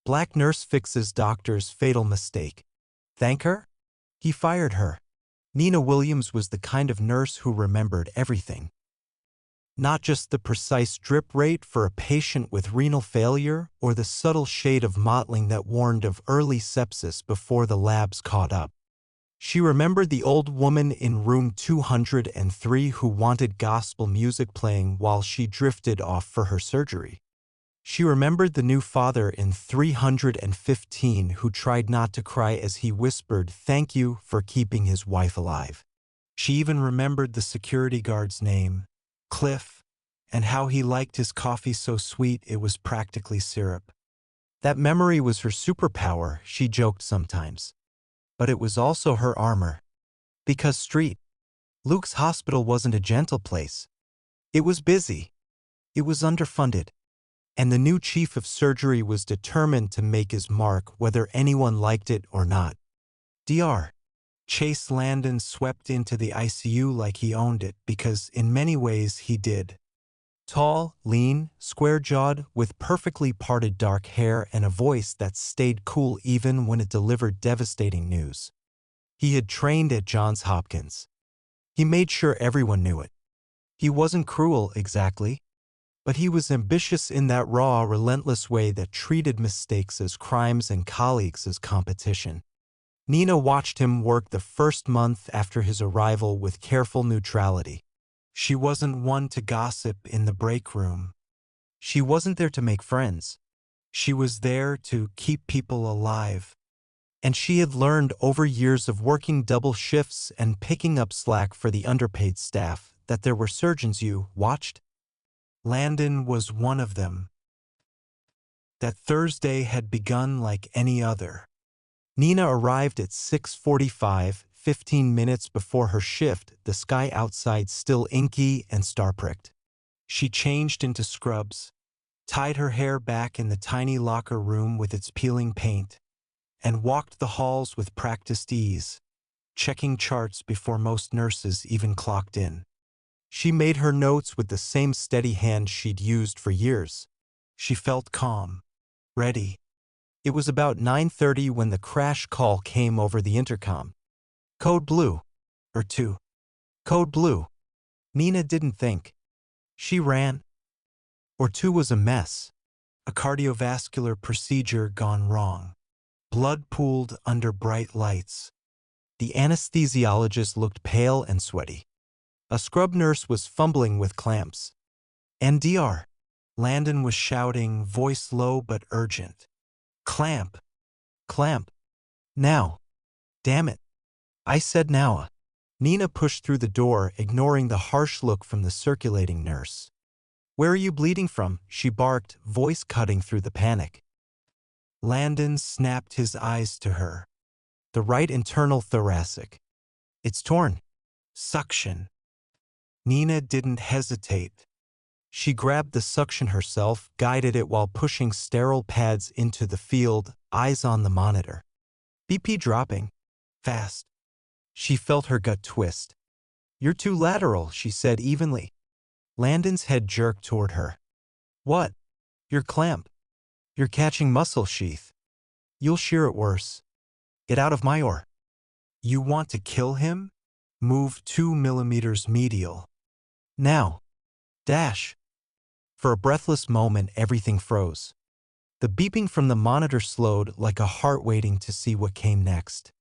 Black nurse fixes doctor's fatal mistake. Thank her? He fired her. Nina Williams was the kind of nurse who remembered everything. Not just the precise drip rate for a patient with renal failure or the subtle shade of mottling that warned of early sepsis before the labs caught up. She remembered the old woman in room 203 who wanted gospel music playing while she drifted off for her surgery. She remembered the new father in 315 who tried not to cry as he whispered thank you for keeping his wife alive. She even remembered the security guard's name, Cliff, and how he liked his coffee so sweet it was practically syrup. That memory was her superpower, she joked sometimes. But it was also her armor. Because Street Luke's hospital wasn't a gentle place. It was busy. It was underfunded. And the new chief of surgery was determined to make his mark whether anyone liked it or not. Dr. Chase Landon swept into the ICU like he owned it because in many ways he did. Tall, lean, square-jawed, with perfectly parted dark hair and a voice that stayed cool even when it delivered devastating news. He had trained at Johns Hopkins. He made sure everyone knew it. He wasn't cruel, exactly, but he was ambitious in that raw, relentless way that treated mistakes as crimes and colleagues as competition. Nina watched him work the first month after his arrival with careful neutrality. She wasn't one to gossip in the break room. She wasn't there to make friends. She was there to keep people alive. And she had learned over years of working double shifts and picking up slack for the underpaid staff that there were surgeons you watched. Landon was one of them. That Thursday had begun like any other. Nina arrived at 6:45, 15 minutes before her shift, the sky outside still inky and star-pricked. She changed into scrubs, tied her hair back in the tiny locker room with its peeling paint, and walked the halls with practiced ease, checking charts before most nurses even clocked in. She made her notes with the same steady hand she'd used for years. She felt calm, ready. It was about 9:30 when the crash call came over the intercom. Code blue. Or 2. Code blue. Nina didn't think. She ran. Or 2 was a mess. A cardiovascular procedure gone wrong. Blood pooled under bright lights. The anesthesiologist looked pale and sweaty. A scrub nurse was fumbling with clamps. And Dr. Landon was shouting, voice low but urgent. Clamp. Clamp. Now. Damn it. I said now. Nina pushed through the door, ignoring the harsh look from the circulating nurse. Where are you bleeding from? She barked, voice cutting through the panic. Landon snapped his eyes to her. The right internal thoracic. It's torn. Suction. Nina didn't hesitate. She grabbed the suction herself, guided it while pushing sterile pads into the field, eyes on the monitor. BP dropping. Fast. She felt her gut twist. You're too lateral, she said evenly. Landon's head jerked toward her. What? You're clamp. You're catching muscle sheath. You'll shear it worse. Get out of my oar. You want to kill him? Move 2 millimeters medial. Now. Dash. For a breathless moment, everything froze. The beeping from the monitor slowed like a heart waiting to see what came next.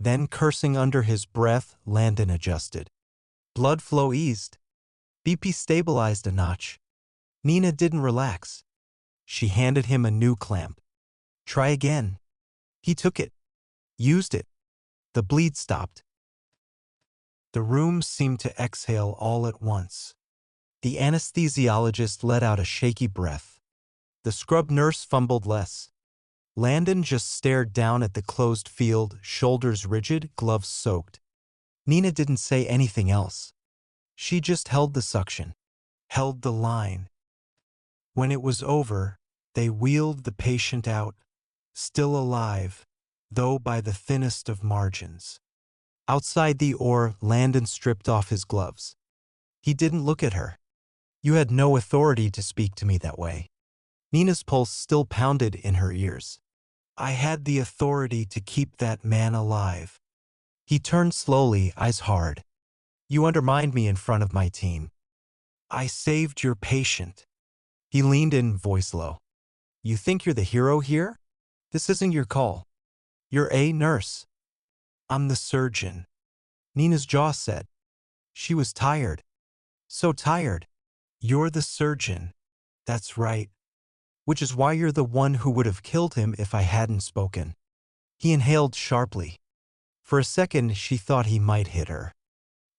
Then, cursing under his breath, Landon adjusted. Blood flow eased. BP stabilized a notch. Nina didn't relax. She handed him a new clamp. Try again. He took it. Used it. The bleed stopped. The room seemed to exhale all at once. The anesthesiologist let out a shaky breath. The scrub nurse fumbled less. Landon just stared down at the closed field, shoulders rigid, gloves soaked. Nina didn't say anything else. She just held the suction, held the line. When it was over, they wheeled the patient out, still alive, though by the thinnest of margins. Outside the OR, Landon stripped off his gloves. He didn't look at her. You had no authority to speak to me that way. Nina's pulse still pounded in her ears. I had the authority to keep that man alive. He turned slowly, eyes hard. You undermined me in front of my team. I saved your patient. He leaned in, voice low. You think you're the hero here? This isn't your call. You're a nurse. I'm the surgeon. Nina's jaw set. She was tired. So tired. You're the surgeon. That's right. Which is why you're the one who would have killed him if I hadn't spoken. He inhaled sharply. For a second, she thought he might hit her.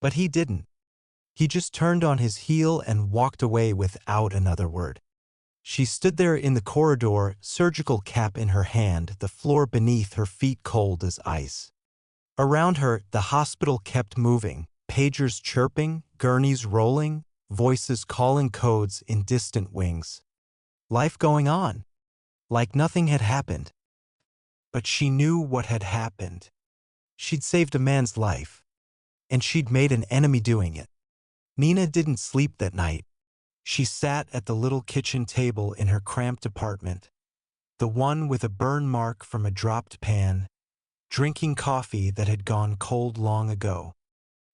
But he didn't. He just turned on his heel and walked away without another word. She stood there in the corridor, surgical cap in her hand, the floor beneath her feet cold as ice. Around her, the hospital kept moving, pagers chirping, gurneys rolling, voices calling codes in distant wings. Life going on, like nothing had happened. But she knew what had happened. She'd saved a man's life, and she'd made an enemy doing it. Nina didn't sleep that night. She sat at the little kitchen table in her cramped apartment, the one with a burn mark from a dropped pan, drinking coffee that had gone cold long ago.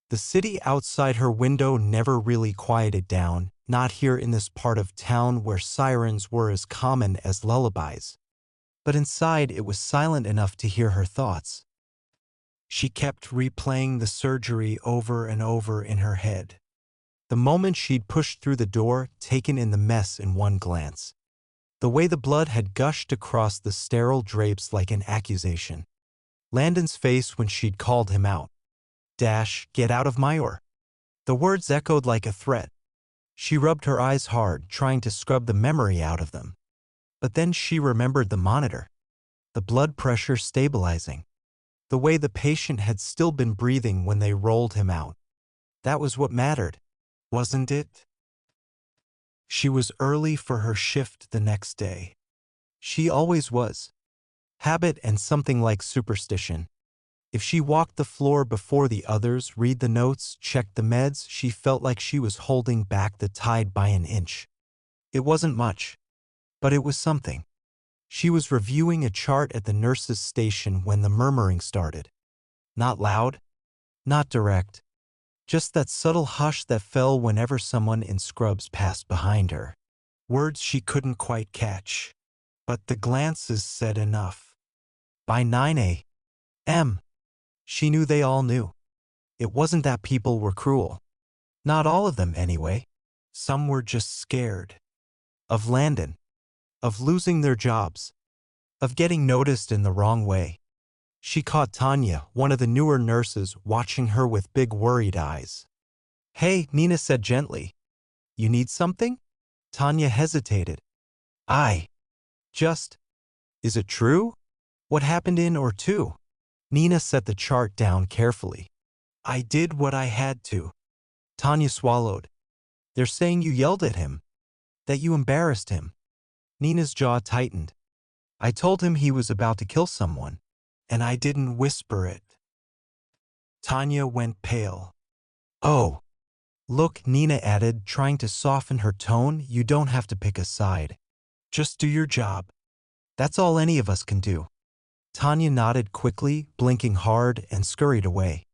The city outside her window never really quieted down, not here in this part of town where sirens were as common as lullabies. But inside it was silent enough to hear her thoughts. She kept replaying the surgery over and over in her head. The moment she'd pushed through the door, taken in the mess in one glance. The way the blood had gushed across the sterile drapes like an accusation. Landon's face when she'd called him out. Get out of my or. The words echoed like a threat. She rubbed her eyes hard, trying to scrub the memory out of them. But then she remembered the monitor. The blood pressure stabilizing. The way the patient had still been breathing when they rolled him out. That was what mattered. Wasn't it? She was early for her shift the next day. She always was. Habit and something like superstition. If she walked the floor before the others, read the notes, check the meds, she felt like she was holding back the tide by an inch. It wasn't much, but it was something. She was reviewing a chart at the nurse's station when the murmuring started. Not loud, not direct. Just that subtle hush that fell whenever someone in scrubs passed behind her. Words she couldn't quite catch. But the glances said enough. By 9 a.m., she knew they all knew. It wasn't that people were cruel. Not all of them, anyway. Some were just scared. Of Landon. Of losing their jobs. Of getting noticed in the wrong way. She caught Tanya, one of the newer nurses, watching her with big worried eyes. Hey, Nina said gently. You need something? Tanya hesitated. Is it true? What happened in or two? Nina set the chart down carefully. I did what I had to. Tanya swallowed. They're saying you yelled at him. That you embarrassed him. Nina's jaw tightened. I told him he was about to kill someone. And I didn't whisper it. Tanya went pale. Oh. Look, Nina added, trying to soften her tone, you don't have to pick a side. Just do your job. That's all any of us can do. Tanya nodded quickly, blinking hard, and scurried away.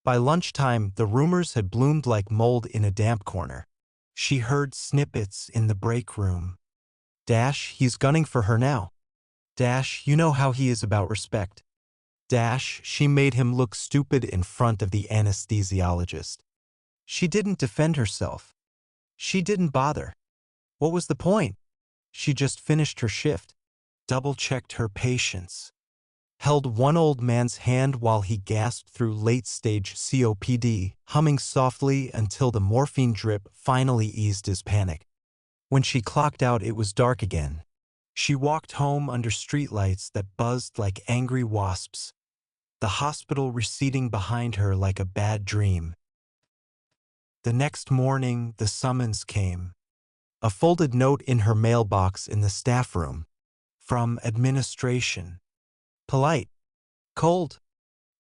By lunchtime, the rumors had bloomed like mold in a damp corner. She heard snippets in the break room. He's gunning for her now. You know how he is about respect. She made him look stupid in front of the anesthesiologist. She didn't defend herself. She didn't bother. What was the point? She just finished her shift, double-checked her patients, held one old man's hand while he gasped through late-stage COPD, humming softly until the morphine drip finally eased his panic. When she clocked out, it was dark again. She walked home under streetlights that buzzed like angry wasps, the hospital receding behind her like a bad dream. The next morning, the summons came. A folded note in her mailbox in the staff room. From administration. Polite. Cold.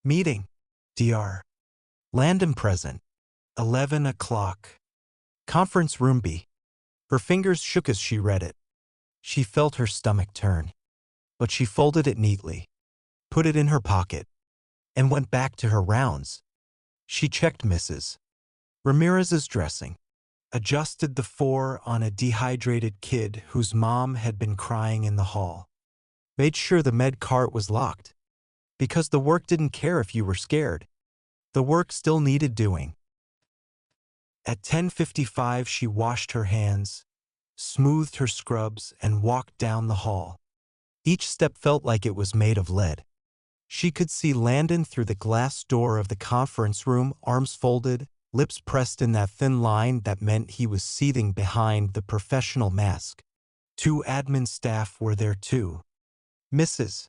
Meeting. Dr. Landon present. 11 o'clock. Conference room B. Her fingers shook as she read it. She felt her stomach turn, but she folded it neatly, put it in her pocket, and went back to her rounds. She checked Mrs. Ramirez's dressing, adjusted the 4 on a dehydrated kid whose mom had been crying in the hall, made sure the med cart was locked, because the work didn't care if you were scared. The work still needed doing. At 10:55 she washed her hands, smoothed her scrubs, and walked down the hall. Each step felt like it was made of lead. She could see Landon through the glass door of the conference room, arms folded, lips pressed in that thin line that meant he was seething behind the professional mask. 2 admin staff were there too. Mrs.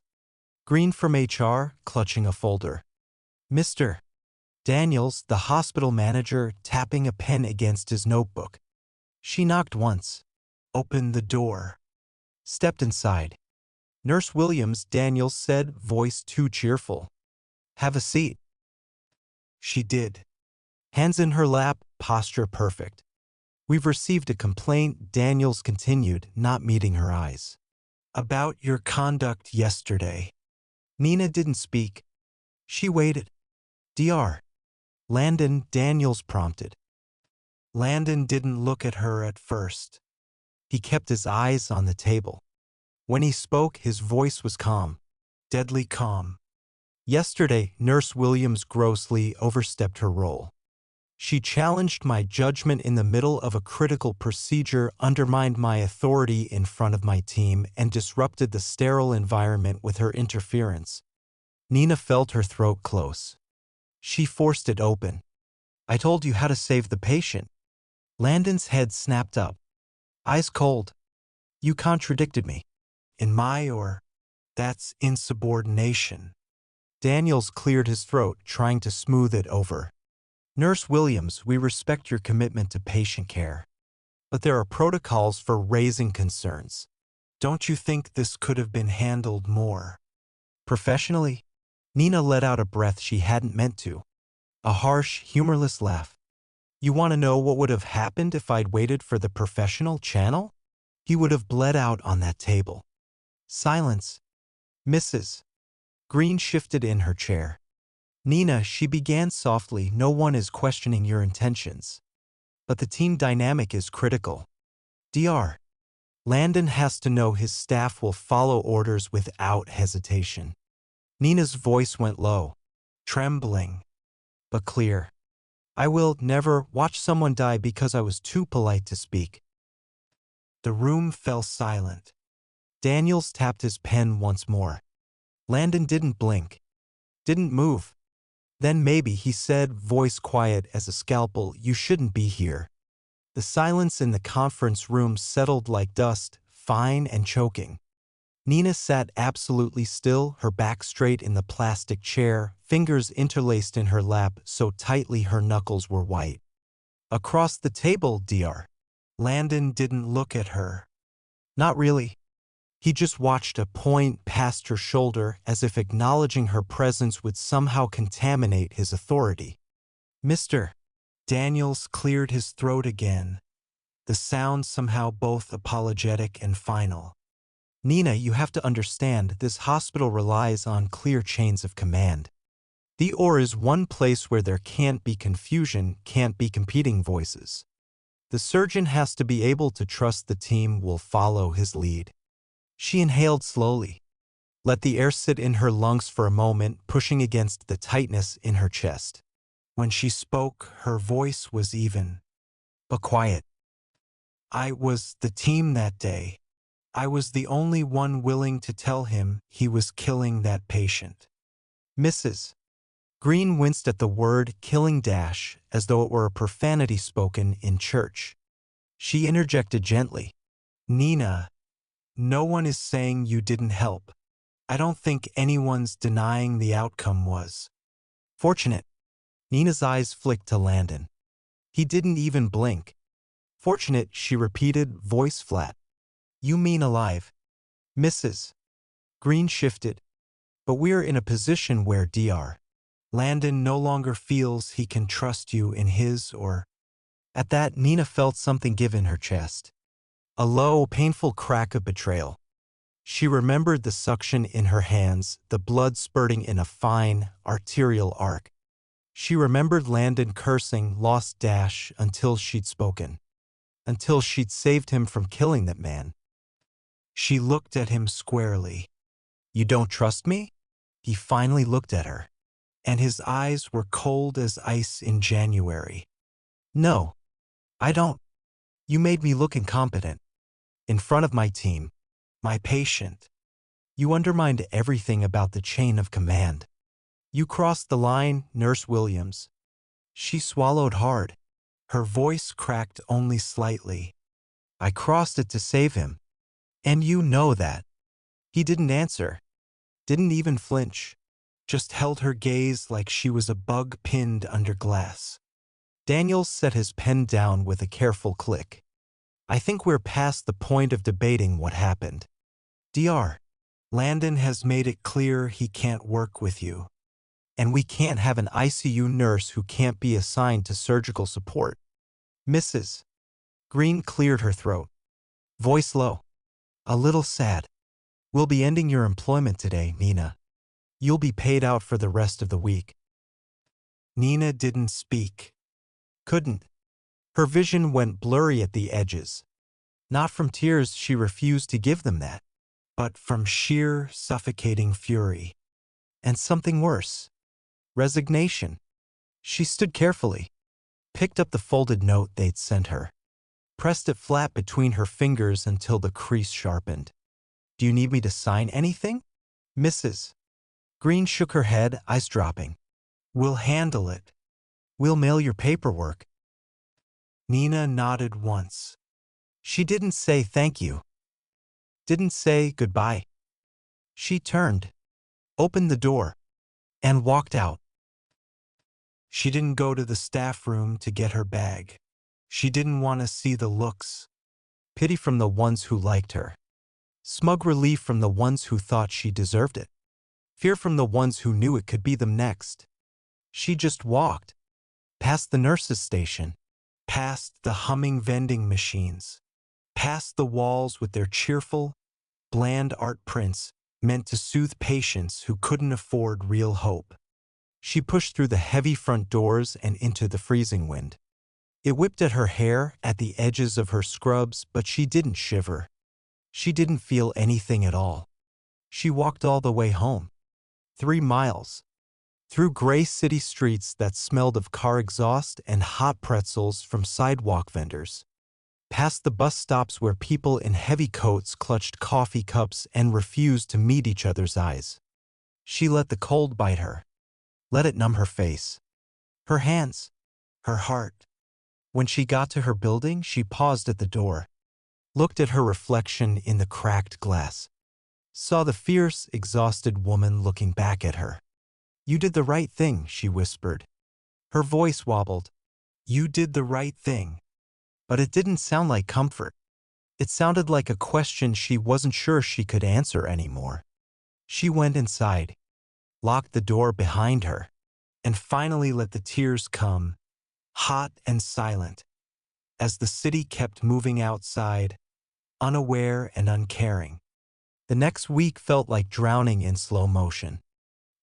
Green from HR, clutching a folder. Mr. Daniels, the hospital manager, tapping a pen against his notebook. She knocked once, opened the door, stepped inside. Nurse Williams, Daniels said, voice too cheerful. Have a seat. She did. Hands in her lap, posture perfect. We've received a complaint, Daniels continued, not meeting her eyes. About your conduct yesterday. Nina didn't speak. She waited. Dr. Landon, Daniels prompted. Landon didn't look at her at first. He kept his eyes on the table. When he spoke, his voice was calm, deadly calm. Yesterday, Nurse Williams grossly overstepped her role. She challenged my judgment in the middle of a critical procedure, undermined my authority in front of my team, and disrupted the sterile environment with her interference. Nina felt her throat close. She forced it open. I told you how to save the patient. Landon's head snapped up. Eyes cold. You contradicted me. In my or that's insubordination. Daniels cleared his throat, trying to smooth it over. Nurse Williams, we respect your commitment to patient care, but there are protocols for raising concerns. Don't you think this could have been handled more professionally? Nina let out a breath she hadn't meant to. A harsh, humorless laugh. You want to know what would have happened if I'd waited for the professional channel? He would have bled out on that table. Silence. Mrs. Green shifted in her chair. Nina, she began softly, no one is questioning your intentions. But the team dynamic is critical. Dr. Landon has to know his staff will follow orders without hesitation. Nina's voice went low, trembling, but clear. I will never watch someone die because I was too polite to speak. The room fell silent. Daniels tapped his pen once more. Landon didn't blink, didn't move. Then maybe, he said, voice quiet as a scalpel, you shouldn't be here. The silence in the conference room settled like dust, fine and choking. Nina sat absolutely still, her back straight in the plastic chair, fingers interlaced in her lap so tightly her knuckles were white. Across the table, Dr. Landon didn't look at her. Not really. He just watched a point past her shoulder, as if acknowledging her presence would somehow contaminate his authority. Mr. Daniels cleared his throat again, the sound somehow both apologetic and final. Nina, you have to understand, this hospital relies on clear chains of command. The OR is one place where there can't be confusion, can't be competing voices. The surgeon has to be able to trust the team will follow his lead. She inhaled slowly, let the air sit in her lungs for a moment, pushing against the tightness in her chest. When she spoke, her voice was even, but quiet. I was the team that day. I was the only one willing to tell him he was killing that patient. Mrs. Green winced at the word killing dash as though it were a profanity spoken in church. She interjected gently. Nina, no one is saying you didn't help. I don't think anyone's denying the outcome was fortunate. Nina's eyes flicked to Landon. He didn't even blink. Fortunate, she repeated, voice flat. You mean alive. Mrs. Green shifted. But we're in a position where Dr. Landon no longer feels he can trust you in his or... At that, Nina felt something give in her chest. A low, painful crack of betrayal. She remembered the suction in her hands, the blood spurting in a fine, arterial arc. She remembered Landon cursing Lost Dash until she'd spoken, until she'd saved him from killing that man. She looked at him squarely. "You don't trust me?" He finally looked at her, and his eyes were cold as ice in January. "No, I don't. You made me look incompetent. In front of my team, my patient. You undermined everything about the chain of command. You crossed the line, Nurse Williams." She swallowed hard. Her voice cracked only slightly. "I crossed it to save him. And you know that." He didn't answer, didn't even flinch, just held her gaze like she was a bug pinned under glass. Daniels set his pen down with a careful click. "I think we're past the point of debating what happened. Dr. Landon has made it clear he can't work with you. And we can't have an ICU nurse who can't be assigned to surgical support." Mrs. Green cleared her throat, voice low, a little sad. "We'll be ending your employment today, Nina. You'll be paid out for the rest of the week." Nina didn't speak. Couldn't. Her vision went blurry at the edges. Not from tears, she refused to give them that, but from sheer, suffocating fury. And something worse. Resignation. She stood carefully, picked up the folded note they'd sent her, pressed it flat between her fingers until the crease sharpened. "Do you need me to sign anything?" Mrs. Green shook her head, eyes dropping. "We'll handle it. We'll mail your paperwork." Nina nodded once. She didn't say thank you. Didn't say goodbye. She turned, opened the door, and walked out. She didn't go to the staff room to get her bag. She didn't want to see the looks. Pity from the ones who liked her. Smug relief from the ones who thought she deserved it. Fear from the ones who knew it could be them next. She just walked. Past the nurse's station. Past the humming vending machines. Past the walls with their cheerful, bland art prints meant to soothe patients who couldn't afford real hope. She pushed through the heavy front doors and into the freezing wind. It whipped at her hair, at the edges of her scrubs, but she didn't shiver. She didn't feel anything at all. She walked all the way home. 3 miles. Through gray city streets that smelled of car exhaust and hot pretzels from sidewalk vendors. Past the bus stops where people in heavy coats clutched coffee cups and refused to meet each other's eyes. She let the cold bite her. Let it numb her face, her hands, her heart. When she got to her building, she paused at the door, looked at her reflection in the cracked glass, saw the fierce, exhausted woman looking back at her. "You did the right thing," she whispered. Her voice wobbled. "You did the right thing." But it didn't sound like comfort. It sounded like a question she wasn't sure she could answer anymore. She went inside, locked the door behind her, and finally let the tears come, hot and silent, as the city kept moving outside, unaware and uncaring. The next week felt like drowning in slow motion.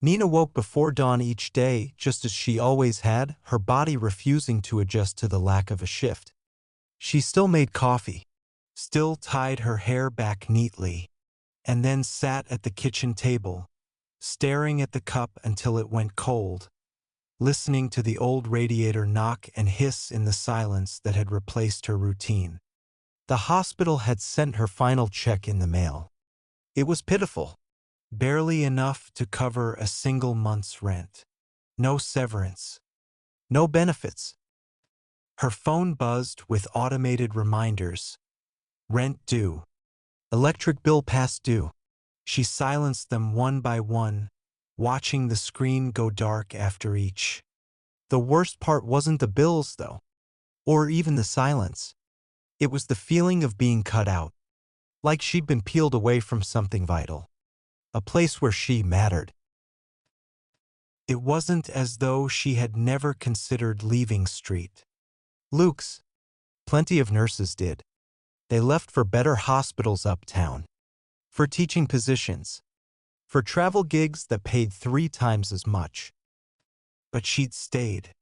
Nina woke before dawn each day, just as she always had, her body refusing to adjust to the lack of a shift. She still made coffee, still tied her hair back neatly, and then sat at the kitchen table, staring at the cup until it went cold, listening to the old radiator knock and hiss in the silence that had replaced her routine. The hospital had sent her final check in the mail. It was pitiful, barely enough to cover a single month's rent. No severance, no benefits. Her phone buzzed with automated reminders. Rent due. Electric bill past due. She silenced them one by one, watching the screen go dark after each. The worst part wasn't the bills, though, or even the silence. It was the feeling of being cut out, like she'd been peeled away from something vital, a place where she mattered. It wasn't as though she had never considered leaving Street Luke's. Plenty of nurses did. They left for better hospitals uptown, for teaching positions, for travel gigs that paid 3 times as much. But she'd stayed,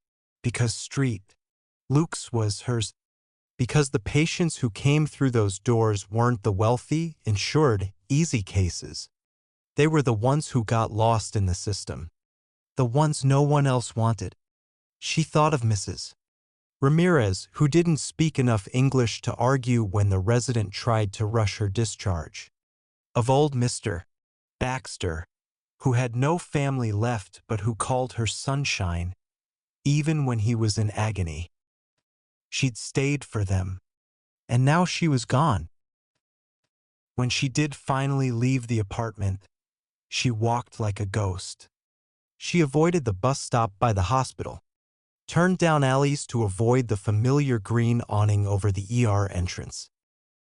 because Street Luke's was hers, because the patients who came through those doors weren't the wealthy, insured, easy cases. They were the ones who got lost in the system, the ones no one else wanted. She thought of Mrs. Ramirez, who didn't speak enough English to argue when the resident tried to rush her discharge. Of old Mr. Baxter, who had no family left but who called her sunshine, even when he was in agony. She'd stayed for them, and now she was gone. When she did finally leave the apartment, she walked like a ghost. She avoided the bus stop by the hospital, turned down alleys to avoid the familiar green awning over the ER entrance.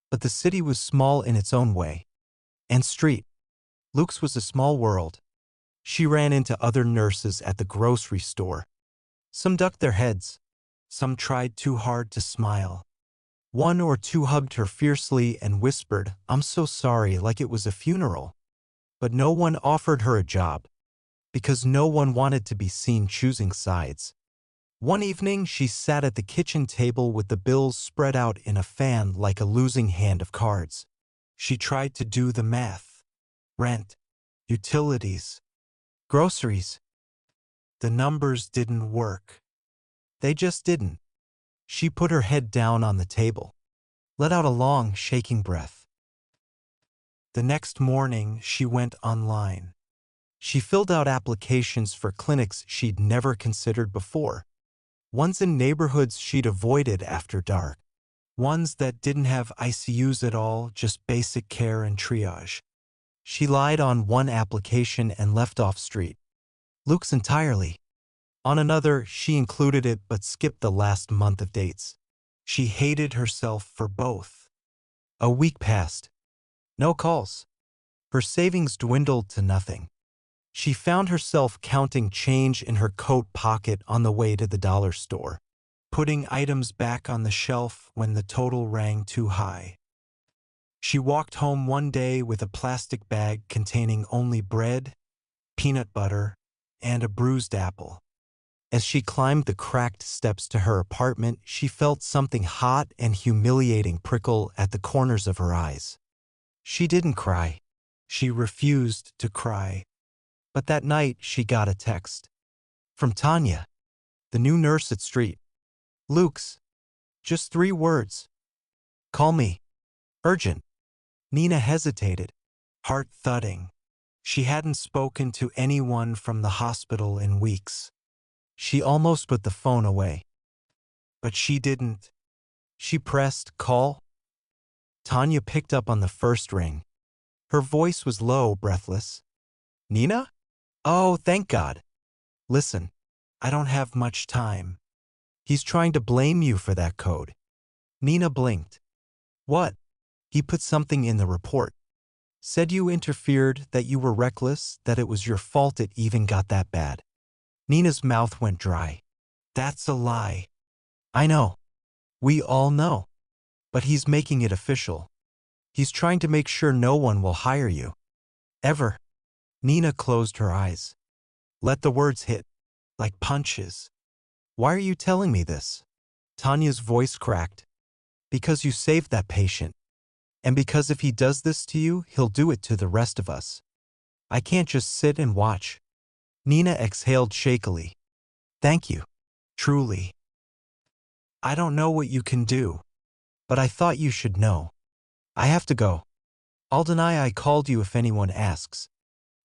But the city was small in its own way, and Street Luke's was a small world. She ran into other nurses at the grocery store. Some ducked their heads. Some tried too hard to smile. One or two hugged her fiercely and whispered, "I'm so sorry," like it was a funeral. But no one offered her a job, because no one wanted to be seen choosing sides. One evening, she sat at the kitchen table with the bills spread out in a fan like a losing hand of cards. She tried to do the math. Rent, utilities, groceries. The numbers didn't work. They just didn't. She put her head down on the table, let out a long, shaking breath. The next morning, she went online. She filled out applications for clinics she'd never considered before. Ones in neighborhoods she'd avoided after dark. Ones that didn't have ICUs at all, just basic care and triage. She lied on one application and left off Street Luke's entirely. On another, she included it but skipped the last month of dates. She hated herself for both. A week passed. No calls. Her savings dwindled to nothing. She found herself counting change in her coat pocket on the way to the dollar store, putting items back on the shelf when the total rang too high. She walked home one day with a plastic bag containing only bread, peanut butter, and a bruised apple. As she climbed the cracked steps to her apartment, she felt something hot and humiliating prickle at the corners of her eyes. She didn't cry. She refused to cry. But that night, she got a text. From Tanya, the new nurse at Street Luke's. Just 3 words. "Call me. Urgent." Nina hesitated, heart thudding. She hadn't spoken to anyone from the hospital in weeks. She almost put the phone away. But she didn't. She pressed call. Tanya picked up on the first ring. Her voice was low, breathless. "Nina? Oh, thank God. Listen, I don't have much time. He's trying to blame you for that code." Nina blinked. "What?" "He put something in the report. Said you interfered, that you were reckless, that it was your fault it even got that bad." Nina's mouth went dry. "That's a lie." "I know. We all know. But he's making it official. He's trying to make sure no one will hire you. Ever." Nina closed her eyes. Let the words hit, like punches. "Why are you telling me this?" Tanya's voice cracked. "Because you saved that patient. And because if he does this to you, he'll do it to the rest of us. I can't just sit and watch." Nina exhaled shakily. "Thank you. Truly. I don't know what you can do, but I thought you should know. I have to go. I'll deny I called you if anyone asks."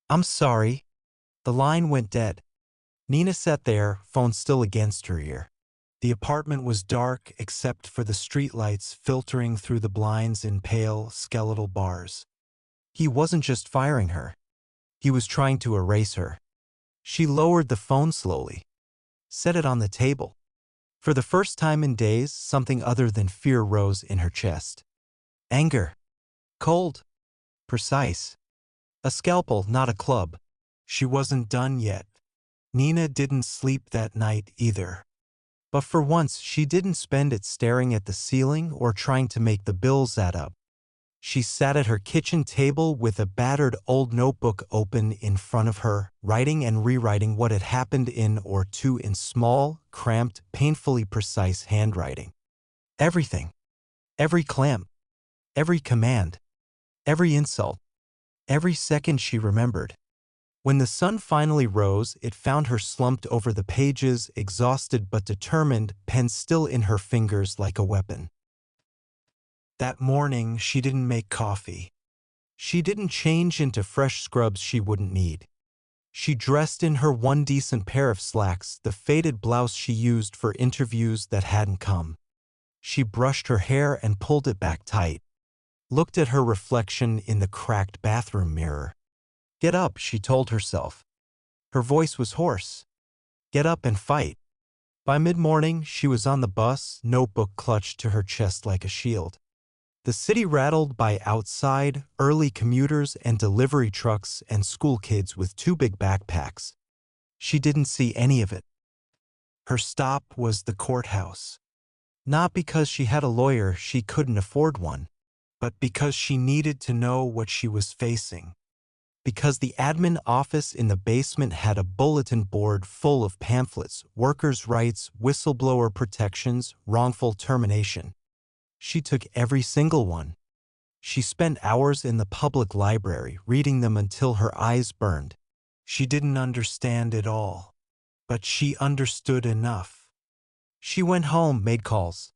"I'm sorry." The line went dead. Nina sat there, phone still against her ear. The apartment was dark except for the streetlights filtering through the blinds in pale, skeletal bars. He wasn't just firing her. He was trying to erase her. She lowered the phone slowly, set it on the table. For the first time in days, something other than fear rose in her chest. Anger. Cold. Precise. A scalpel, not a club. She wasn't done yet. Nina didn't sleep that night either. But for once, she didn't spend it staring at the ceiling or trying to make the bills add up. She sat at her kitchen table with a battered old notebook open in front of her, writing and rewriting what had happened in or two in small, cramped, painfully precise handwriting. Everything. Every clamp. Every command. Every insult. Every second she remembered. When the sun finally rose, it found her slumped over the pages, exhausted but determined, pen still in her fingers like a weapon. That morning, she didn't make coffee. She didn't change into fresh scrubs she wouldn't need. She dressed in her one decent pair of slacks, the faded blouse she used for interviews that hadn't come. She brushed her hair and pulled it back tight. Looked at her reflection in the cracked bathroom mirror. Get up, she told herself. Her voice was hoarse. Get up and fight. By mid-morning, she was on the bus, notebook clutched to her chest like a shield. The city rattled by outside, early commuters and delivery trucks and school kids with two big backpacks. She didn't see any of it. Her stop was the courthouse. Not because she had a lawyer, she couldn't afford one, but because she needed to know what she was facing. Because the admin office in the basement had a bulletin board full of pamphlets, workers' rights, whistleblower protections, wrongful termination. She took every single one. She spent hours in the public library, reading them until her eyes burned. She didn't understand it all, but she understood enough. She went home, made calls,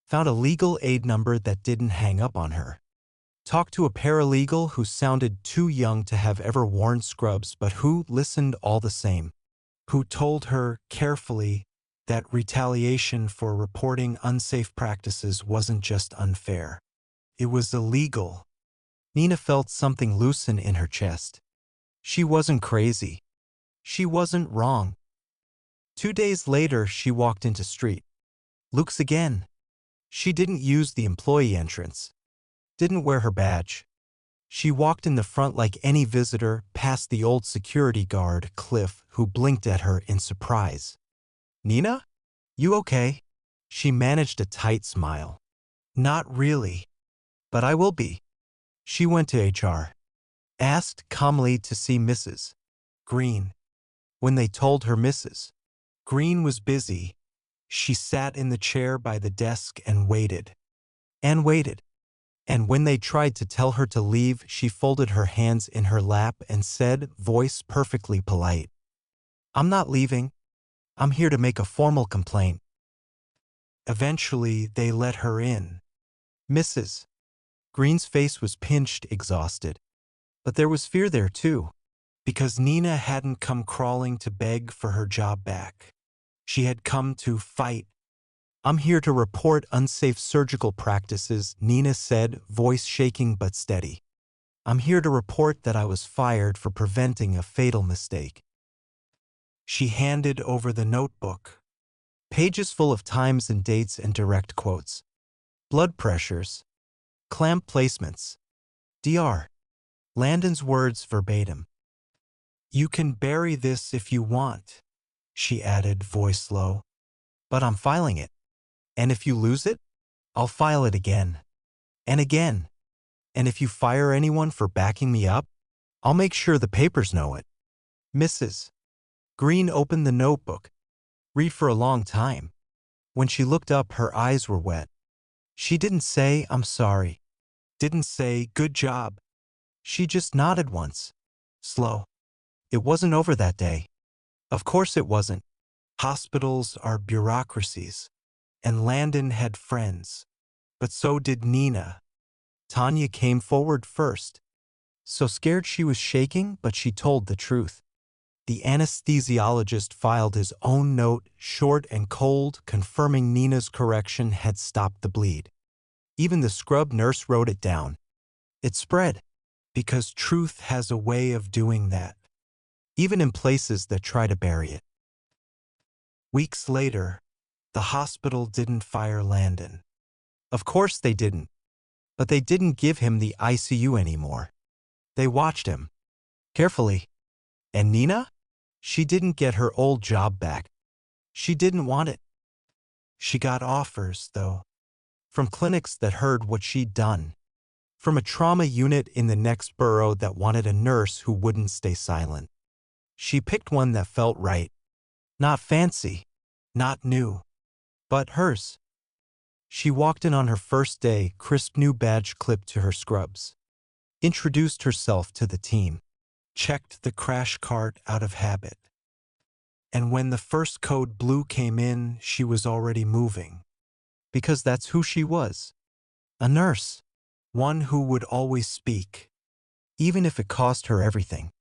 found a legal aid number that didn't hang up on her. Talked to a paralegal who sounded too young to have ever worn scrubs but who listened all the same. Who told her, carefully, that retaliation for reporting unsafe practices wasn't just unfair. It was illegal. Nina felt something loosen in her chest. She wasn't crazy. She wasn't wrong. 2 days later, she walked into street. Luke's again. She didn't use the employee entrance. Didn't wear her badge. She walked in the front like any visitor, past the old security guard, Cliff, who blinked at her in surprise. Nina? You okay? She managed a tight smile. Not really. But I will be. She went to HR. Asked calmly to see Mrs. Green. When they told her Mrs. Green was busy, she sat in the chair by the desk and waited. And waited. And when they tried to tell her to leave, she folded her hands in her lap and said, voice perfectly polite, I'm not leaving. I'm here to make a formal complaint. Eventually, they let her in. Mrs. Green's face was pinched, exhausted. But there was fear there too, because Nina hadn't come crawling to beg for her job back. She had come to fight. I'm here to report unsafe surgical practices, Nina said, voice shaking but steady. I'm here to report that I was fired for preventing a fatal mistake. She handed over the notebook. Pages full of times and dates and direct quotes. Blood pressures. Clamp placements. Dr. Landon's words verbatim. You can bury this if you want, she added, voice low. But I'm filing it. And if you lose it, I'll file it again. And again. And if you fire anyone for backing me up, I'll make sure the papers know it. Mrs. Green opened the notebook. Read for a long time. When she looked up, her eyes were wet. She didn't say, I'm sorry. Didn't say, good job. She just nodded once. Slow. It wasn't over that day. Of course it wasn't. Hospitals are bureaucracies. And Landon had friends. But so did Nina. Tanya came forward first. So scared she was shaking, but she told the truth. The anesthesiologist filed his own note, short and cold, confirming Nina's correction had stopped the bleed. Even the scrub nurse wrote it down. It spread, because truth has a way of doing that, even in places that try to bury it. Weeks later, the hospital didn't fire Landon. Of course they didn't, but they didn't give him the ICU anymore. They watched him. Carefully. And Nina? She didn't get her old job back. She didn't want it. She got offers, though, from clinics that heard what she'd done, from a trauma unit in the next borough that wanted a nurse who wouldn't stay silent. She picked one that felt right, not fancy, not new, but hers. She walked in on her first day, crisp new badge clipped to her scrubs, introduced herself to the team, checked the crash cart out of habit. And when the first code blue came in, she was already moving. Because that's who she was. A nurse. One who would always speak. Even if it cost her everything.